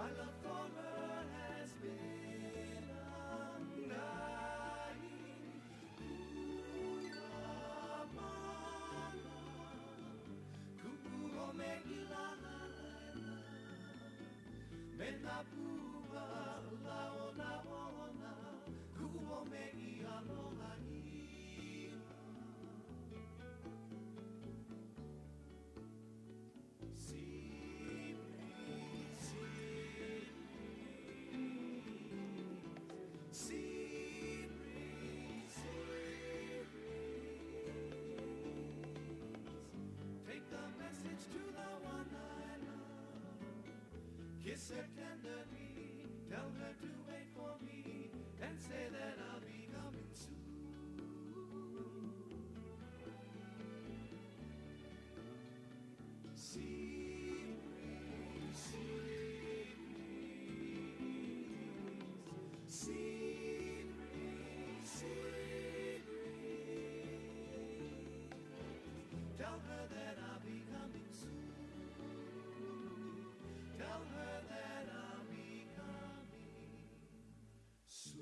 My love for her has been undying. Kuamana, kukuhome ilana, menapua laona ona, kukuhome ialoha ia. Kiss her tenderly, tell her to wait for me, and say that I'll be coming soon. Sea breeze, sea breeze, sea breeze, sea breeze. Tell her that I'll be coming soon. Tell her that I'll be coming soon.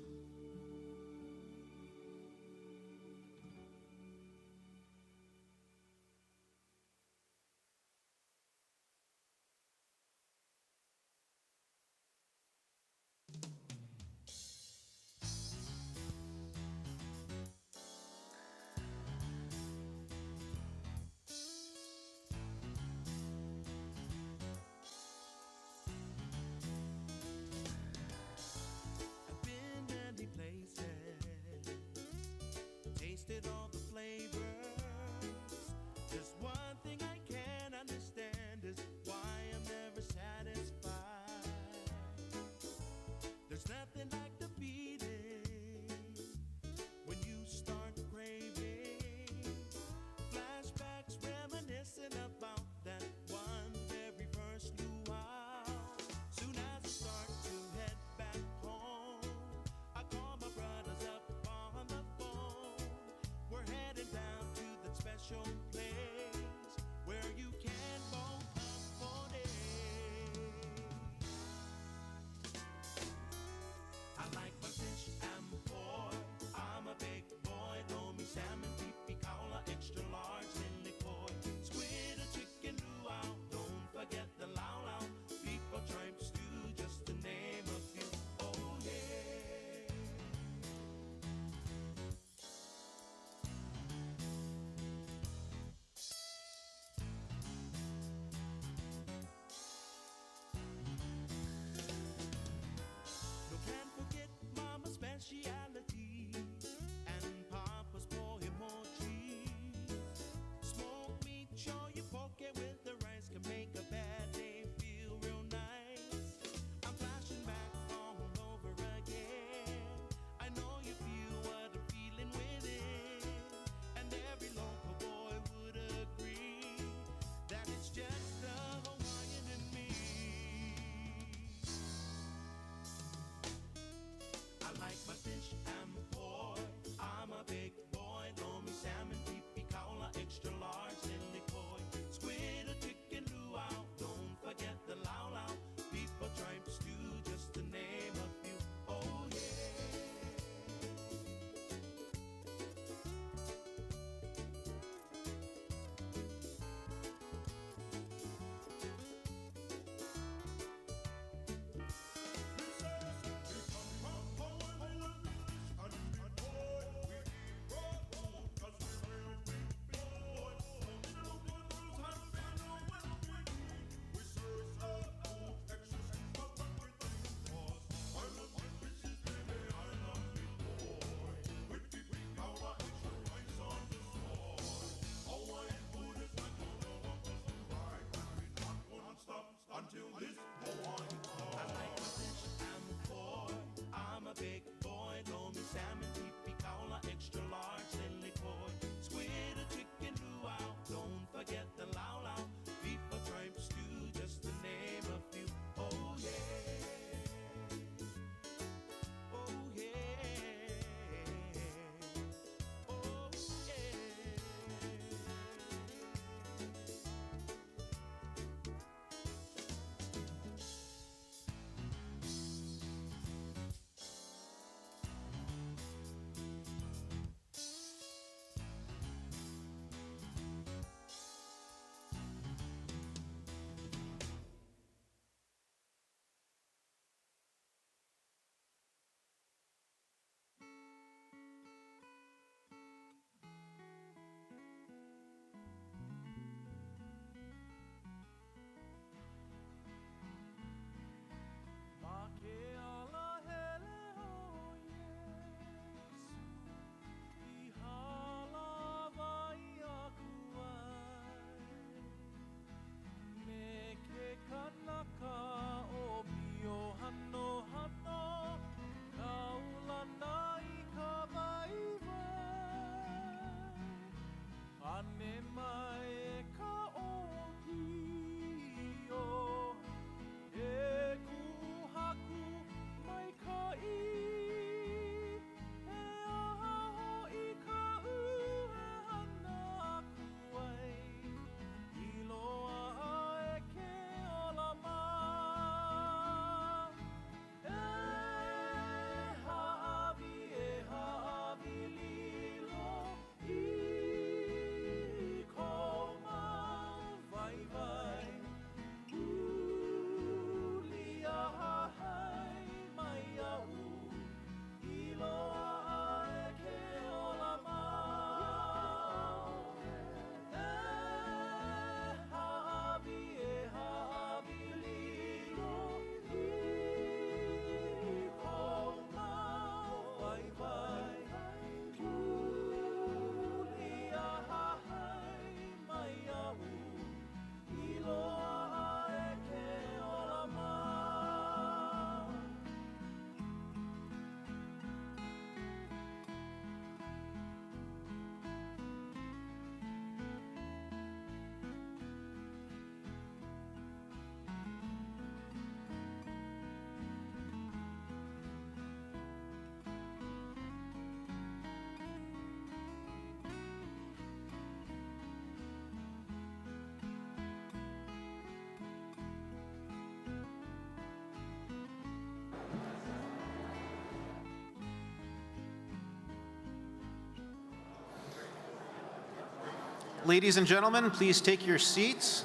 Ladies and gentlemen, please take your seats.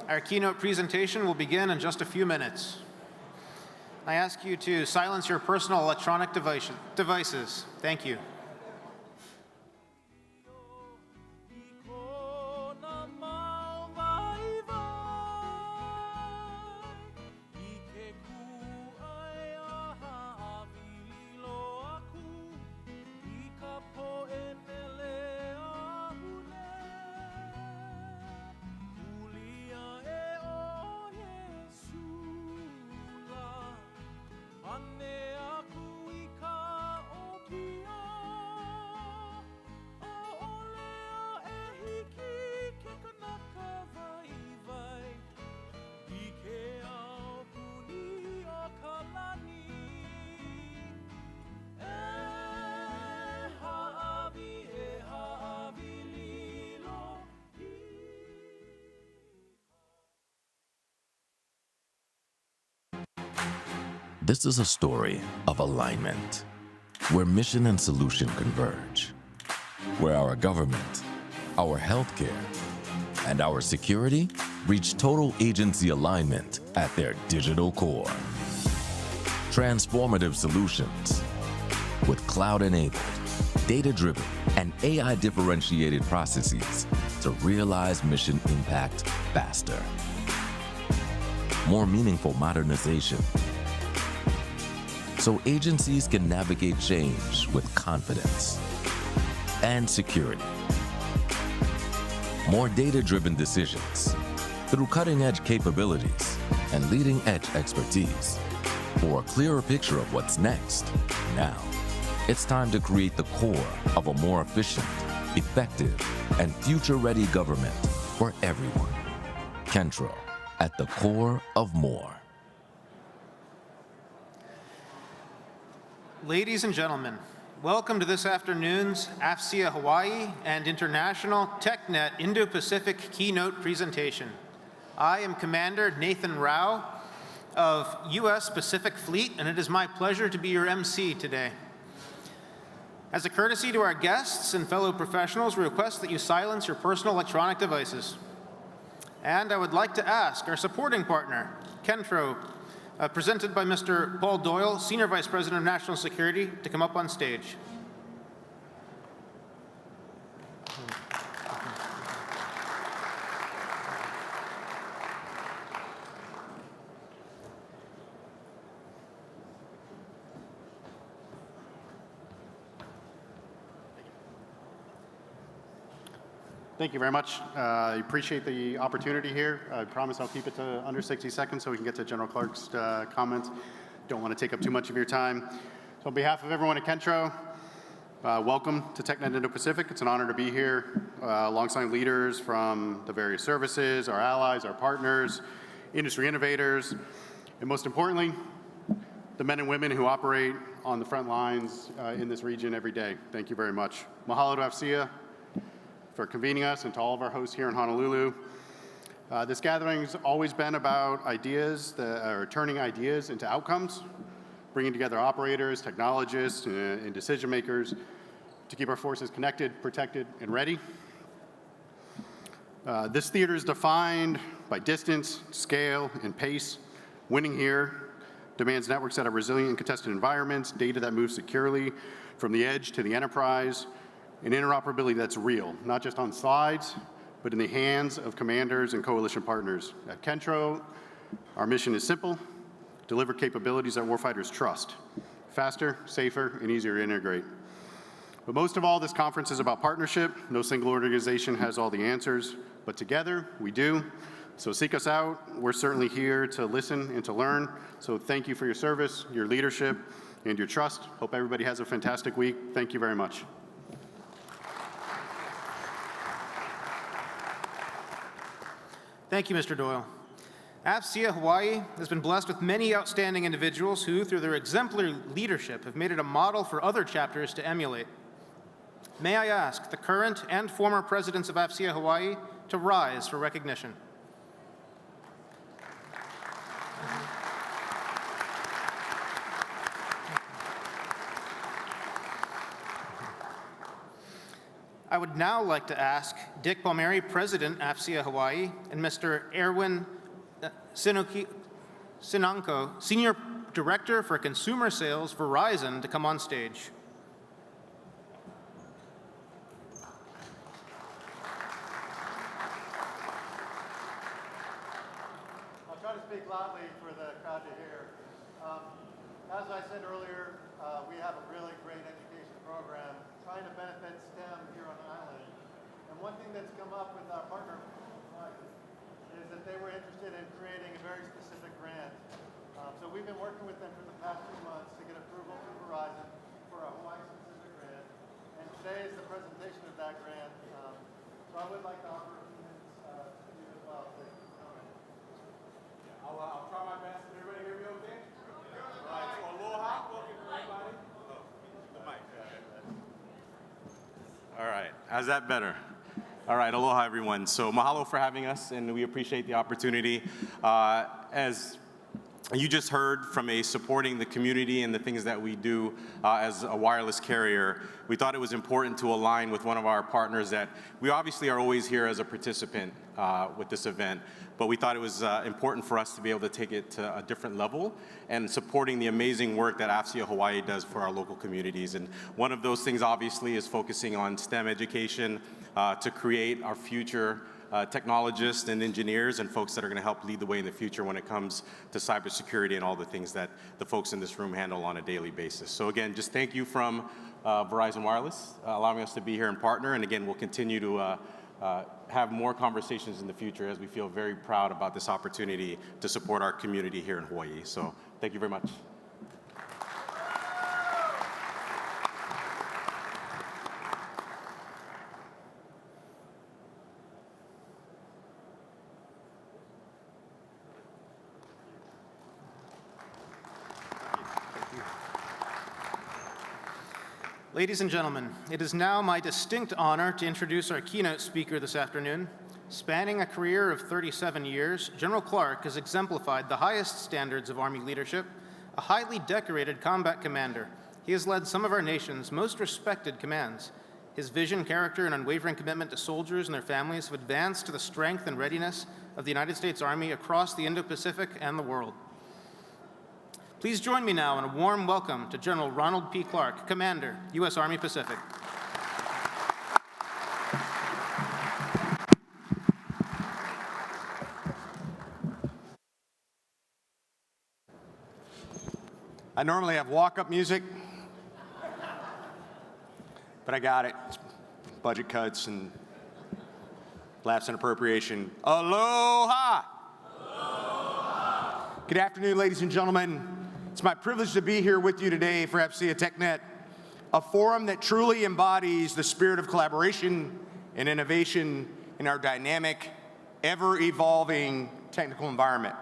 Our keynote presentation will begin in just a few minutes. I ask you to silence your personal electronic devices. Thank you. This is a story of alignment, where mission and solution converge, where our government, our healthcare, and our security reach total agency alignment at their digital core. Transformative solutions with cloud-enabled, data-driven, and AI-differentiated processes to realize mission impact faster. More meaningful modernization, so agencies can navigate change with confidence and security. More data-driven decisions through cutting-edge capabilities and leading-edge expertise. For a clearer picture of what's next, now, it's time to create the core of a more efficient, effective, and future-ready government for everyone. Kentro, at the core of more. Ladies and gentlemen, welcome to this afternoon's AFCEA Hawaii and International TechNet Indo-Pacific keynote presentation. I am Commander Nathan Rao of U.S. Pacific Fleet, and it is my pleasure to be your MC today. As a courtesy to our guests and fellow professionals, we request that you silence your personal electronic devices. And I would like to ask our supporting partner, Kentro, presented by Mr. Paul Doyle, Senior Vice President of National Security, to come up on stage. Thank you very much. I appreciate the opportunity here. I promise I'll keep it to under 60 seconds so we can get to General Clark's comments. Don't want to take up too much of your time. So on behalf of everyone at Kentro, welcome to TechNet Indo-Pacific. It's an honor to be here alongside leaders from the various services, our allies, our partners, industry innovators, and most importantly, the men and women who operate on the front lines in this region every day. Thank you very much. Mahalo to AFCEA for convening us, and to all of our hosts here in Honolulu. This gathering's always been about ideas, or turning ideas into outcomes, bringing together operators, technologists, and decision makers to keep our forces connected, protected, and ready. This theater is defined by distance, scale, and pace. Winning here demands networks that are resilient in contested environments, data that moves securely from the edge to the enterprise, and interoperability that's real, not just on slides, but in the hands of commanders and coalition partners. At Kentro, our mission is simple: deliver capabilities that warfighters trust, faster, safer, and easier to integrate. But most of all, this conference is about partnership. No single organization has all the answers, but together we do. So seek us out. We're certainly here to listen and to learn. So thank you for your service, your leadership, and your trust. Hope everybody has a fantastic week. Thank you very much. Thank you, Mr. Doyle. AFCEA Hawaii has been blessed with many outstanding individuals who, through their exemplary leadership, have made it a model for other chapters to emulate. May I ask the current and former presidents of AFCEA Hawaii to rise for recognition. I would now like to ask Dick Palmieri, President, AFCEA Hawaii, and Mr. Erwin Sinanko, Senior Director for Consumer Sales, Verizon, to come on stage. I'll try to speak loudly for the crowd to hear. As I said earlier, we have a really great education program trying to benefit STEM here on the island. And one thing that's come up with our partner is that they were interested in creating a very specific grant. So we've been working with them for the past 2 months to get approval from Verizon for a Hawaii-specific grant. And today is the presentation of that grant. So I would like to offer a few minutes to you as well. I'll try my best. Can everybody hear me okay? All right, so aloha, welcome everybody. The mic. All right, how's that better? All right, aloha everyone. So mahalo for having us, and we appreciate the opportunity. As you just heard from supporting the community and the things that we do as a wireless carrier, we thought it was important to align with one of our partners that we obviously are always here as a participant with this event, but we thought it was important for us to be able to take it to a different level and supporting the amazing work that AFCEA Hawaii does for our local communities. And one of those things obviously is focusing on STEM education to create our future technologists and engineers and folks that are going to help lead the way in the future when it comes to cybersecurity and all the things that the folks in this room handle on a daily basis. So again, just thank you from Verizon Wireless, allowing us to be here and partner. And again, we'll continue to have more conversations in the future as we feel very proud about this opportunity to support our community here in Hawaii. So thank you very much. Ladies and gentlemen, it is now my distinct honor to introduce our keynote speaker this afternoon. Spanning a career of 37 years, General Clark has exemplified the highest standards of Army leadership, a highly decorated combat commander. He has led some of our nation's most respected commands. His vision, character, and unwavering commitment to soldiers and their families have advanced to the strength and readiness of the United States Army across the Indo-Pacific and the world. Please join me now in a warm welcome to General Ronald P. Clark, Commander, U.S. Army Pacific. I normally have walk-up music, but I got it. It's budget cuts and laughs and appropriation. Aloha! Aloha! Good afternoon, ladies and gentlemen. It's my privilege to be here with you today for AFCEA TechNet, a forum that truly embodies the spirit of collaboration and innovation in our dynamic, ever-evolving technical environment.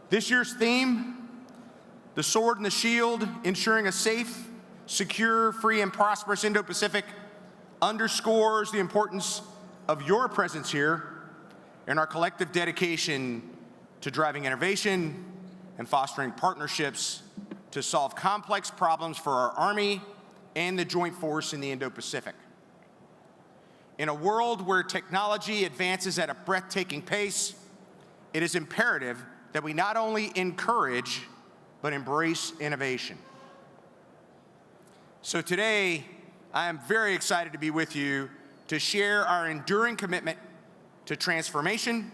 This year's theme, the sword and the shield, ensuring a safe, secure, free, and prosperous Indo-Pacific, underscores the importance of your presence here and our collective dedication to driving innovation and fostering partnerships to solve complex problems for our Army and the Joint Force in the Indo-Pacific. In a world where technology advances at a breathtaking pace, it is imperative that we not only encourage, but embrace innovation. So today, I am very excited to be with you to share our enduring commitment to transformation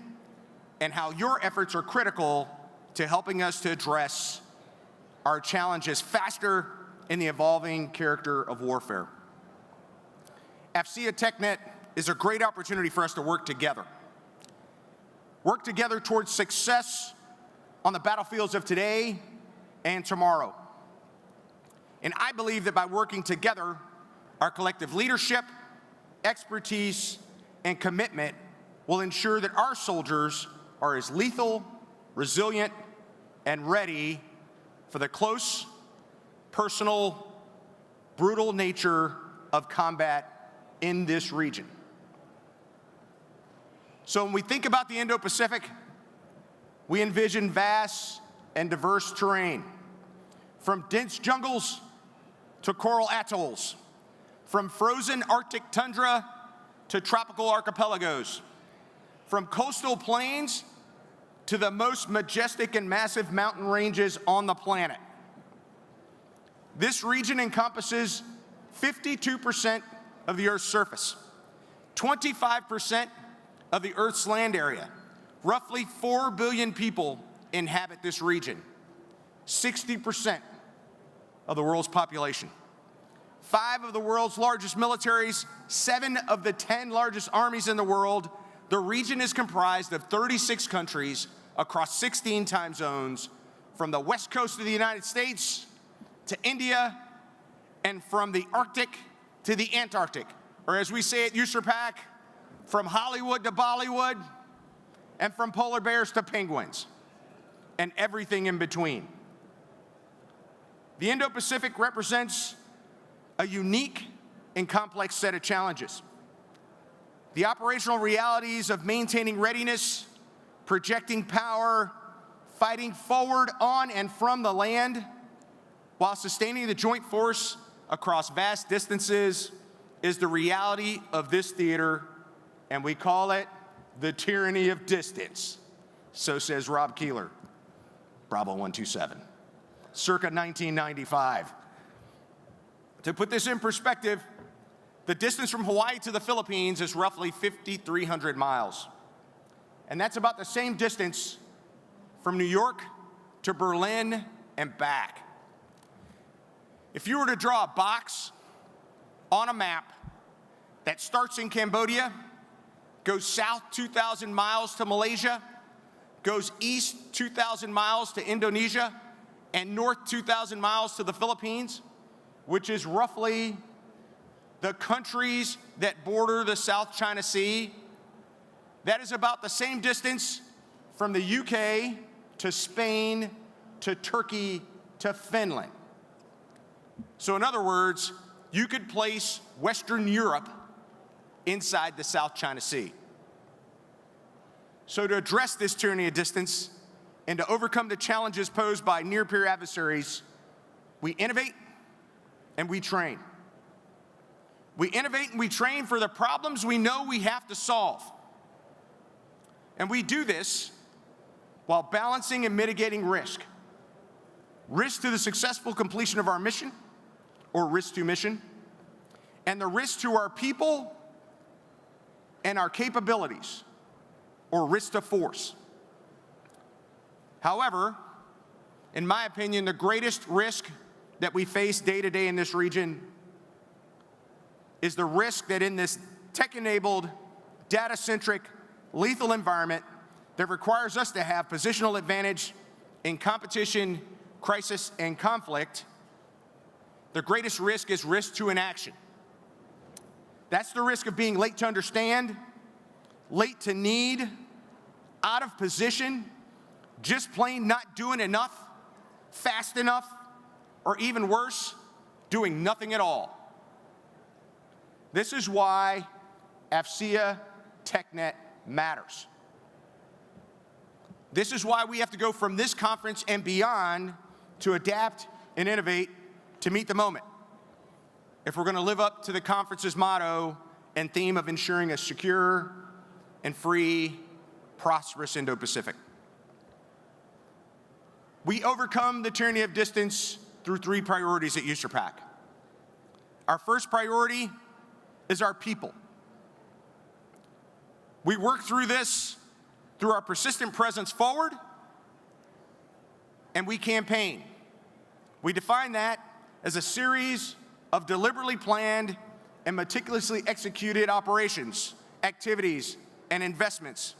and how your efforts are critical to helping us to address our challenges faster in the evolving character of warfare. AFCEA TechNet is a great opportunity for us to work together. Work together towards success on the battlefields of today and tomorrow. And I believe that by working together, our collective leadership, expertise, and commitment will ensure that our soldiers are as lethal, resilient, and ready for the close, personal, brutal nature of combat in this region. So when we think about the Indo-Pacific, we envision vast and diverse terrain, from dense jungles to coral atolls, from frozen Arctic tundra to tropical archipelagos, from coastal plains to the most majestic and massive mountain ranges on the planet. This region encompasses 52% of the Earth's surface, 25% of the Earth's land area. Roughly 4 billion people inhabit this region, 60% of the world's population. 5 of the world's largest militaries, 7 of the 10 largest armies in the world. The region is comprised of 36 countries across 16 time zones, from the west coast of the United States to India, and from the Arctic to the Antarctic, or as we say at USERPAC, from Hollywood to Bollywood, and from polar bears to penguins, and everything in between. The Indo-Pacific represents a unique and complex set of challenges. The operational realities of maintaining readiness, projecting power, fighting forward on and from the land, while sustaining the joint force across vast distances, is the reality of this theater, and we call it the tyranny of distance. So says Rob Keeler, Bravo 127, circa 1995. To put this in perspective, the distance from Hawaii to the Philippines is roughly 5,300 miles. And that's about the same distance from New York to Berlin and back. If you were to draw a box on a map that starts in Cambodia, goes south 2,000 miles to Malaysia, goes east 2,000 miles to Indonesia, and north 2,000 miles to the Philippines, which is roughly the countries that border the South China Sea, that is about the same distance from the UK to Spain to Turkey to Finland. So in other words, you could place Western Europe inside the South China Sea. So to address this tyranny of distance and to overcome the challenges posed by near-peer adversaries, we innovate and we train. We innovate and we train for the problems we know we have to solve. And we do this while balancing and mitigating risk. Risk to the successful completion of our mission, or risk to mission, and the risk to our people and our capabilities, or risk to force. However, in my opinion, the greatest risk that we face day to day in this region is the risk that in this tech-enabled, data-centric, lethal environment that requires us to have positional advantage in competition, crisis, and conflict, the greatest risk is risk to inaction. That's the risk of being late to understand, late to need, out of position, just plain not doing enough, fast enough, or even worse, doing nothing at all. This is why AFCEA TechNet matters. This is why we have to go from this conference and beyond to adapt and innovate to meet the moment, if we're going to live up to the conference's motto and theme of ensuring a secure and free, prosperous Indo-Pacific. We overcome the tyranny of distance through 3 priorities at USERPAC. Our first priority is our people. We work through this through our persistent presence forward, and we campaign. We define that as a series of deliberately planned and meticulously executed operations, activities, and investments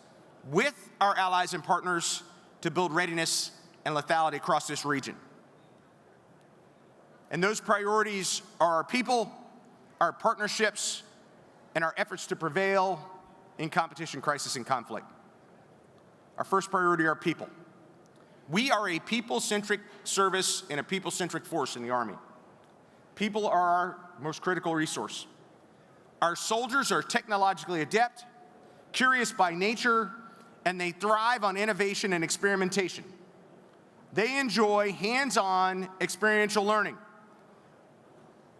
with our allies and partners to build readiness and lethality across this region. And those priorities are our people, our partnerships, and our efforts to prevail in competition, crisis, and conflict. Our first priority are people. We are a people-centric service and a people-centric force in the Army. People are our most critical resource. Our soldiers are technologically adept, curious by nature, and they thrive on innovation and experimentation. They enjoy hands-on experiential learning.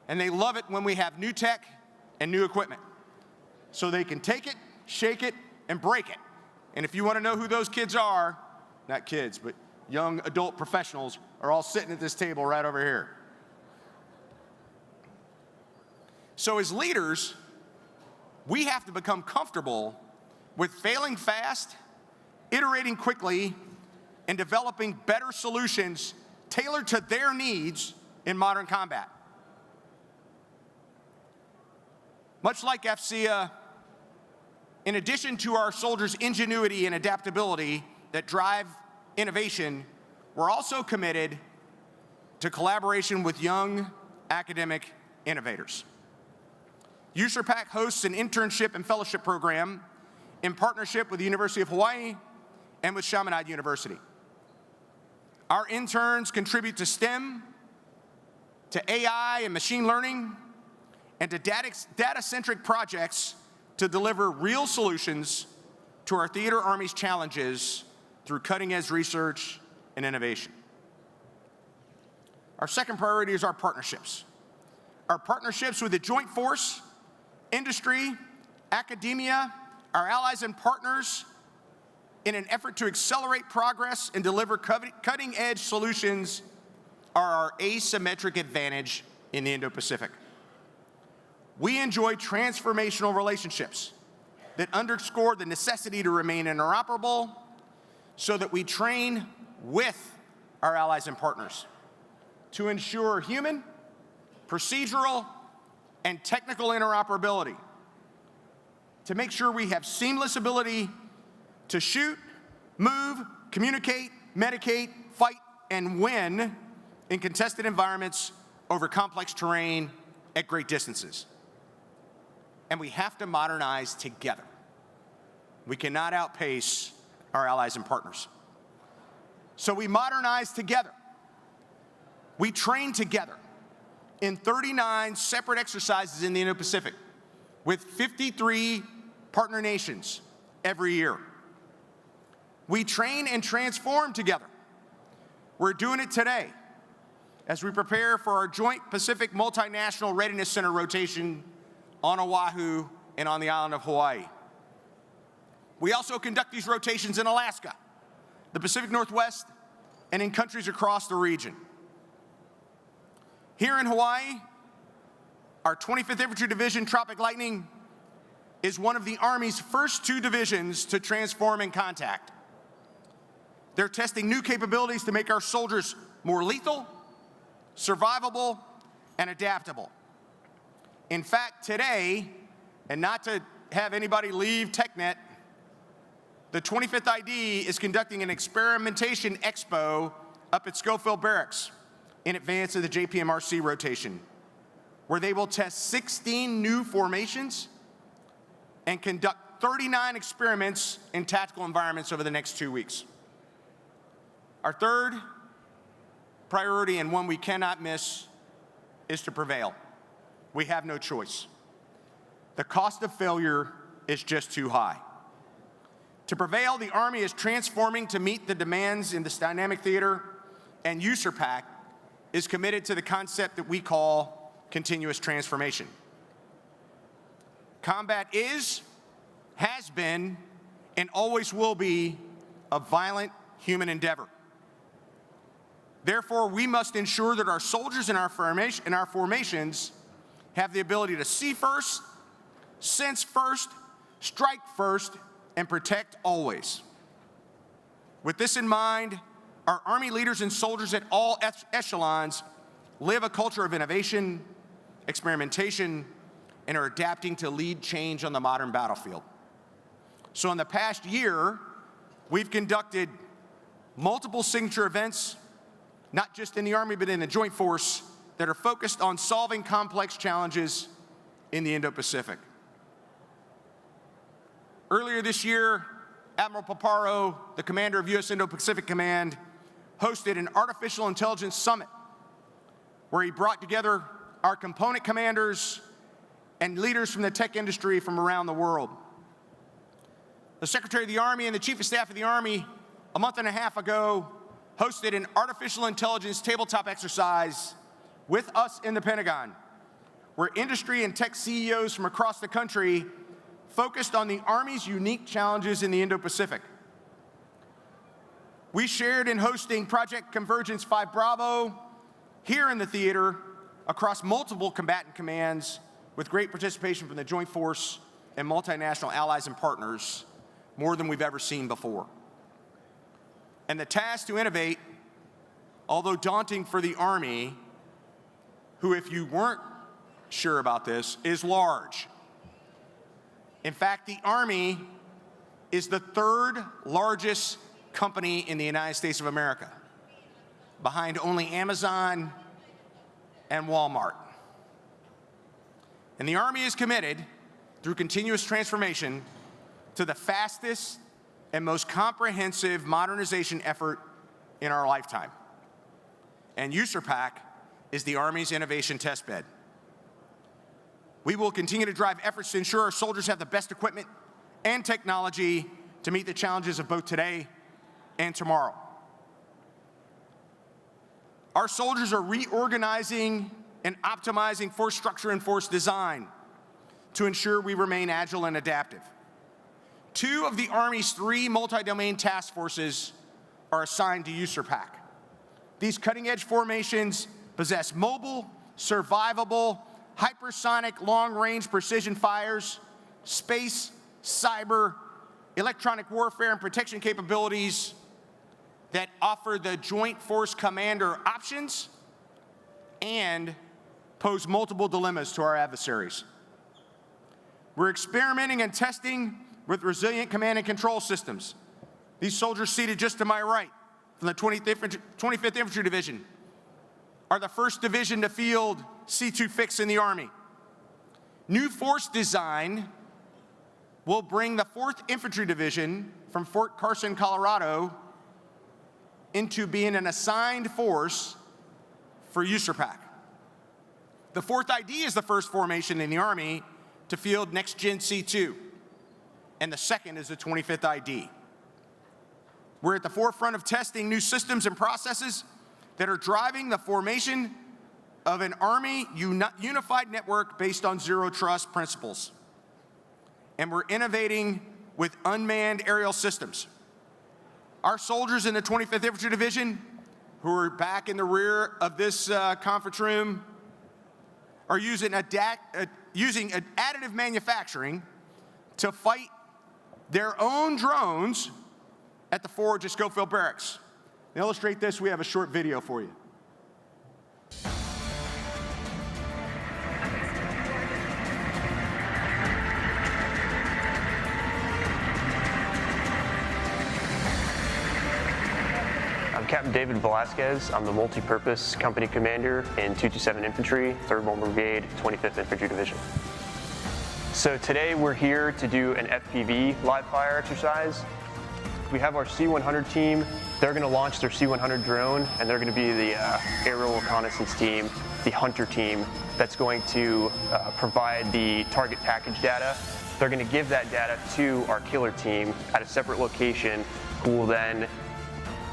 and they love it when we have new tech and new equipment. So they can take it, shake it, and break it. And if you want to know who those kids are, not kids, but young adult professionals are all sitting at this table right over here. So as leaders, we have to become comfortable with failing fast, iterating quickly, and developing better solutions tailored to their needs in modern combat. Much like AFCEA, in addition to our soldiers' ingenuity and adaptability that drive innovation, we're also committed to collaboration with young academic innovators. USERPAC hosts an internship and fellowship program in partnership with the University of Hawaii and with Chaminade University. Our interns contribute to STEM, to AI and machine learning, and to data-centric projects to deliver real solutions to our theater Army's challenges through cutting-edge research and innovation. Our second priority is our partnerships. Our partnerships with the Joint Force, industry, academia, our allies and partners in an effort to accelerate progress and deliver cutting-edge solutions are our asymmetric advantage in the Indo-Pacific. We enjoy transformational relationships that underscore the necessity to remain interoperable so that we train with our allies and partners to ensure human, procedural, and technical interoperability, to make sure we have seamless ability to shoot, move, communicate, medicate, fight, and win in contested environments over complex terrain at great distances. And we have to modernize together. We cannot outpace our allies and partners. So we modernize together. We train together in 39 separate exercises in the Indo-Pacific with 53 partner nations every year. We train and transform together. We're doing it today as we prepare for our Joint Pacific Multinational Readiness Center rotation on Oahu and on the island of Hawaii. We also conduct these rotations in Alaska, the Pacific Northwest, and in countries across the region. Here in Hawaii, our 25th Infantry Division, Tropic Lightning, is one of the Army's first 2 divisions to transform in contact. They're testing new capabilities to make our soldiers more lethal, survivable, and adaptable. In fact, today, and not to have anybody leave TechNet, the 25th ID is conducting an experimentation expo up at Schofield Barracks in advance of the JPMRC rotation, where they will test 16 new formations and conduct 39 experiments in tactical environments over the next 2 weeks. Our third priority, and one we cannot miss, is to prevail. We have no choice. The cost of failure is just too high. To prevail, the Army is transforming to meet the demands in this dynamic theater, and USERPAC is committed to the concept that we call continuous transformation. Combat is, has been, and always will be a violent human endeavor. Therefore, we must ensure that our soldiers in our formations have the ability to see first, sense first, strike first, and protect always. With this in mind, our Army leaders and soldiers at all echelons live a culture of innovation, experimentation, and are adapting to lead change on the modern battlefield. So in the past year, we've conducted multiple signature events, not just in the Army, but in the Joint Force, that are focused on solving complex challenges in the Indo-Pacific. Earlier this year, Admiral Paparo, the commander of U.S. Indo-Pacific Command, hosted an artificial intelligence summit where he brought together our component commanders and leaders from the tech industry from around the world. The Secretary of the Army and the Chief of Staff of the Army, a month and a half ago, hosted an artificial intelligence tabletop exercise with us in the Pentagon where industry and tech CEOs from across the country focused on the Army's unique challenges in the Indo-Pacific. We shared in hosting Project Convergence 5 Bravo here in the theater across multiple combatant commands with great participation from the Joint Force and multinational allies and partners, more than we've ever seen before. And the task to innovate, although daunting for the Army, who, if you weren't sure about this, is large. In fact, the Army is the third largest company in the United States of America, behind only Amazon and Walmart. And the Army is committed, through continuous transformation, to the fastest and most comprehensive modernization effort in our lifetime. And USERPAC is the Army's innovation testbed. We will continue to drive efforts to ensure our soldiers have the best equipment and technology to meet the challenges of both today and tomorrow. Our soldiers are reorganizing and optimizing force structure and force design to ensure we remain agile and adaptive. 2 of the Army's 3 multi-domain task forces are assigned to USERPAC. These cutting-edge formations possess mobile, survivable, hypersonic long-range precision fires, space, cyber, electronic warfare, and protection capabilities that offer the Joint Force Commander options and pose multiple dilemmas to our adversaries. We're experimenting and testing with resilient command and control systems. These soldiers seated just to my right from the 25th Infantry Division are the first division to field C2 Fix in the Army. New force design will bring the 4th Infantry Division from Fort Carson, Colorado, into being an assigned force for USERPAC. The 4th ID is the first formation in the Army to field Next Gen C2, and the 2nd is the 25th ID. We're at the forefront of testing new systems and processes that are driving the formation of an Army unified network based on zero trust principles. And we're innovating with unmanned aerial systems. Our soldiers in the 25th Infantry Division, who are back in the rear of this conference room, are using additive manufacturing to fight their own drones at the forge at Schofield Barracks. To illustrate this, we have a short video for you. I'm Captain David Velasquez. I'm the multi-purpose company commander in 227 Infantry, 3rd Bomber Brigade, 25th Infantry Division. So today we're here to do an FPV live fire exercise. We have our C-100 team. They're going to launch their C-100 drone, and they're going to be the aerial reconnaissance team, the hunter team that's going to provide the target package data. They're going to give that data to our killer team at a separate location, who will then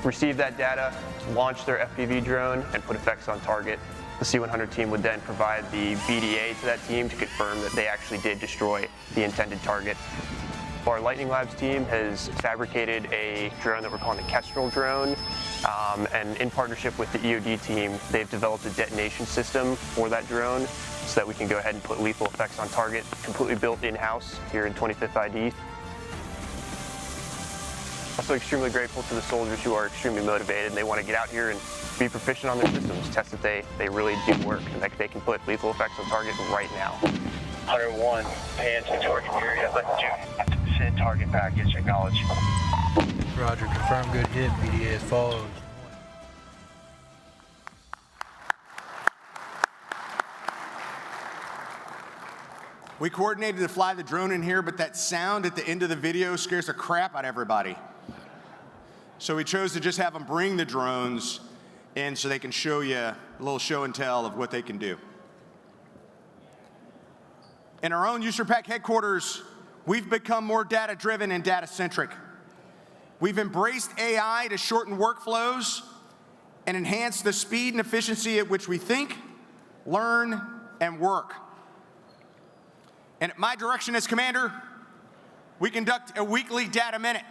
receive that data, launch their FPV drone, and put effects on target. The C-100 team would then provide the BDA to that team to confirm that they actually did destroy the intended target. Our Lightning Labs team has fabricated a drone that we're calling the Kestrel drone, and in partnership with the EOD team, they've developed a detonation system for that drone so that we can go ahead and put lethal effects on target, completely built in-house here in 25th ID. Also extremely grateful to the soldiers who are extremely motivated, and they want to get out here and be proficient on their systems, test that they really do work, and that they can put lethal effects on target right now. 101, pan to target area, let's do send target package, acknowledge. Roger, confirm good hit, BDA as follows. We coordinated to fly the drone in here, but that sound at the end of the video scares the crap out of everybody. So we chose to just have them bring the drones in so they can show you a little show and tell of what they can do. In our own USERPAC headquarters, we've become more data-driven and data-centric. We've embraced AI to shorten workflows and enhance the speed and efficiency at which we think, learn, and work. And at my direction as commander, we conduct a weekly data minute.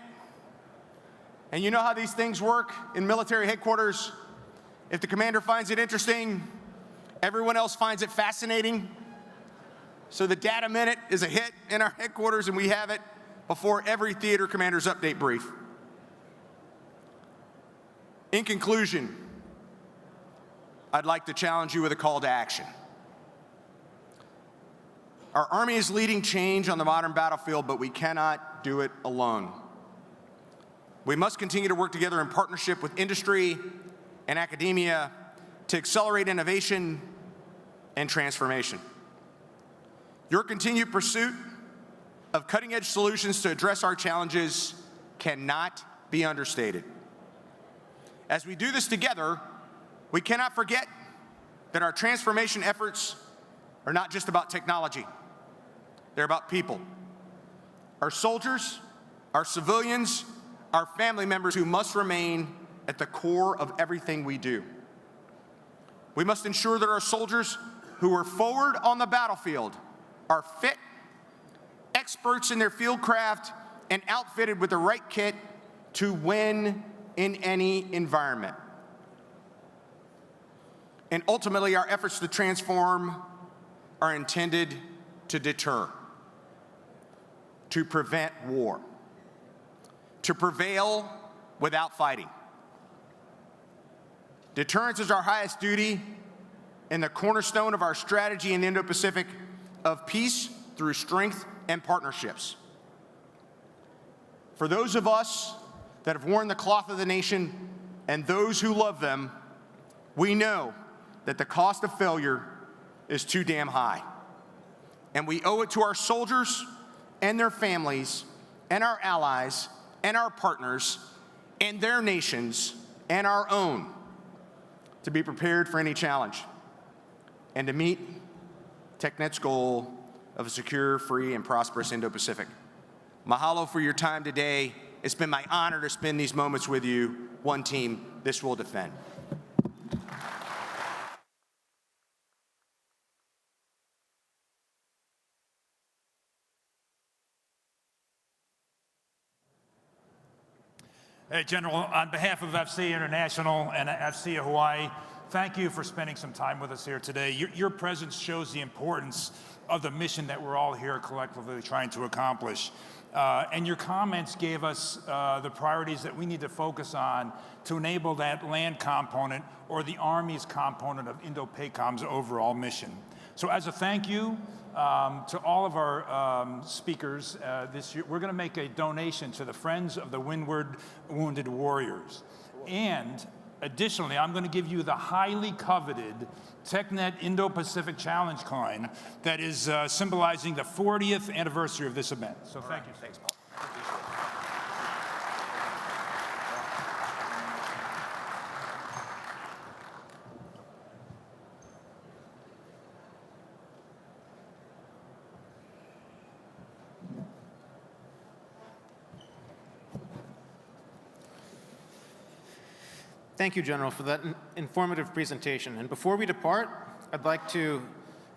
And you know how these things work in military headquarters. If the commander finds it interesting, everyone else finds it fascinating. So the data minute is a hit in our headquarters, and we have it before every theater commander's update brief. In conclusion, I'd like to challenge you with a call to action. Our Army is leading change on the modern battlefield, but we cannot do it alone. We must continue to work together in partnership with industry and academia to accelerate innovation and transformation. Your continued pursuit of cutting-edge solutions to address our challenges cannot be understated. As we do this together, we cannot forget that our transformation efforts are not just about technology. They're about people. Our soldiers, our civilians, our family members who must remain at the core of everything we do. We must ensure that our soldiers who are forward on the battlefield are fit, experts in their field craft, and outfitted with the right kit to win in any environment. And ultimately, our efforts to transform are intended to deter, to prevent war, to prevail without fighting. Deterrence is our highest duty and the cornerstone of our strategy in the Indo-Pacific of peace through strength and partnerships. For those of us that have worn the cloth of the nation and those who love them, we know that the cost of failure is too damn high. And we owe it to our soldiers and their families and our allies and our partners and their nations and our own to be prepared for any challenge and to meet TechNet's goal of a secure, free, and prosperous Indo-Pacific. Mahalo for your time today. It's been my honor to spend these moments with you. One team, this will defend. Hey, General, on behalf of FC International and FC Hawaii, thank you for spending some time with us here today. Your presence shows the importance of the mission that we're all here collectively trying to accomplish. And your comments gave us the priorities that we need to focus on to enable that land component or the Army's component of Indo-PACOM's overall mission. So as a thank you to all of our speakers this year, we're going to make a donation to the Friends of the Windward Wounded Warriors. And additionally, I'm going to give you the highly coveted TechNet Indo-Pacific Challenge coin that is symbolizing the 40th anniversary of this event. So thank you. Thanks, Paul. Thank you, General, for that informative presentation. And before we depart, I'd like to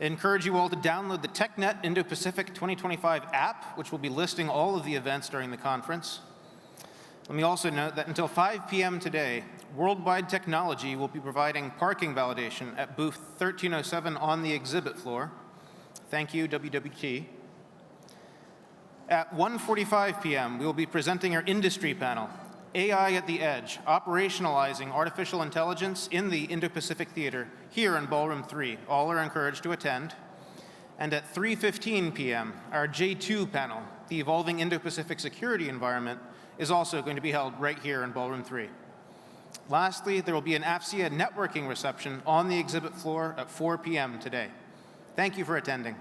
encourage you all to download the TechNet Indo-Pacific 2025 app, which will be listing all of the events during the conference. Let me also note that until 5 p.m. today, Worldwide Technology will be providing parking validation at booth 1307 on the exhibit floor. Thank you, WWT. At 1:45 p.m., we will be presenting our industry panel, AI at the Edge, Operationalizing Artificial Intelligence in the Indo-Pacific Theater, here in Ballroom 3. All are encouraged to attend. And at 3:15 p.m., our J2 panel, The Evolving Indo-Pacific Security Environment, is also going to be held right here in Ballroom 3. Lastly, there will be an AFCEA networking reception on the exhibit floor at 4 p.m. today. Thank you for attending.